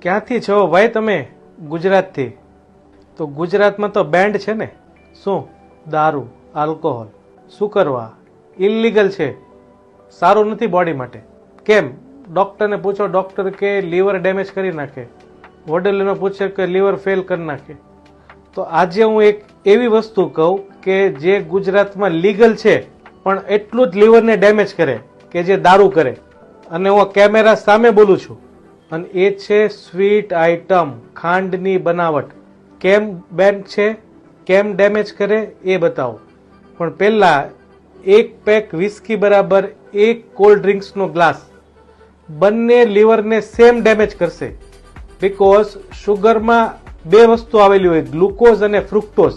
ક્યાંથી છો ભાઈ તમે? ગુજરાતથી. તો ગુજરાતમાં તો બેન્ડ છે ને. શું? દારૂ, આલ્કોહોલ. શું કરવા? ઇલીગલ છે, સારું નથી બોડી માટે. કેમ? ડોક્ટરને પૂછો, ડોક્ટર કે લીવર ડેમેજ કરી નાખે. વડીલોને પૂછે કે લીવર ફેલ કરી નાખે. તો આજે હું એક એવી વસ્તુ કહું કે જે ગુજરાતમાં લીગલ છે પણ એટલું જ લીવરને ડેમેજ કરે કે જે દારૂ કરે. અને હું કેમેરા સામે બોલું છું. અને એ છે સ્વીટ આઇટમ, ખાંડની બનાવટ. કેમ બેન છે, કેમ ડેમેજ કરે એ બતાવો. પણ પહેલા એક પેક વિસ્કી બરાબર એક કોલ્ડ ડ્રિંક્સનો ગ્લાસ બંને લીવરને સેમ ડેમેજ કરશે. બીકોઝ શુગરમાં બે વસ્તુ આવેલી હોય, ગ્લુકોઝ અને ફ્રુક્ટોઝ,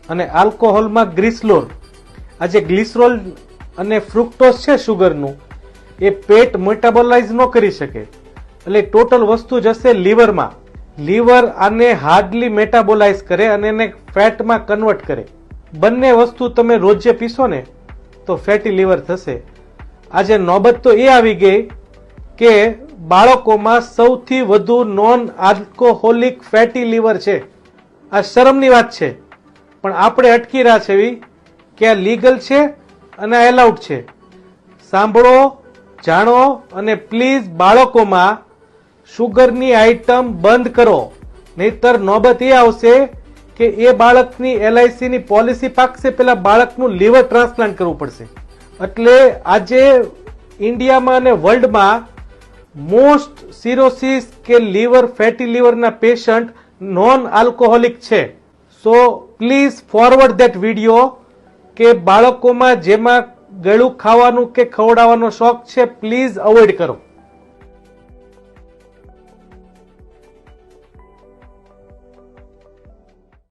અને આલ્કોહોલમાં ગ્લિસરોલ. આ જે ગ્લિસરોલ અને ફ્રુક્ટોઝ છે શુગરનું, એ પેટ મેટાબોલાઇઝ ન કરી શકે, એટલે ટોટલ વસ્તુ જશે લીવરમાં. લીવર આને હાર્ડલી મેટાબોલાઇઝ કરે અને એને ફેટમાં કન્વર્ટ કરે. બંને વસ્તુ તમે રોજે પીશો ને તો ફેટી લીવર થશે. આજે નોબત તો એ આવી ગઈ કે બાળકોમાં સૌથી વધુ નોન આલ્કોહોલિક ફેટી લીવર છે. આ શરમની વાત છે, પણ આપણે અટકી રહ્યા છે કે આ લીગલ છે અને આ એલાઉડ છે. સાંભળો, જાણો અને પ્લીઝ બાળકોમાં શુગરની આઈટમ બંધ કરો, નહીતર નોબત એ આવશે કે એ બાળકની LIC ની પોલિસી પાકશે, પેલા બાળકનું લીવર ટ્રાન્સપ્લાન્ટ કરવું પડશે. એટલે આજે ઇન્ડિયામાં અને વર્લ્ડમાં મોસ્ટ સિરોસિસ કે લીવર ફેટી લીવરના પેશન્ટ નોન આલ્કોહોલિક છે. So please forward that video કે બાળકોમાં જેમાં ગળું ખાવાનું કે ખવડાવવાનો શોખ છે, પ્લીઝ અવોઇડ કરો.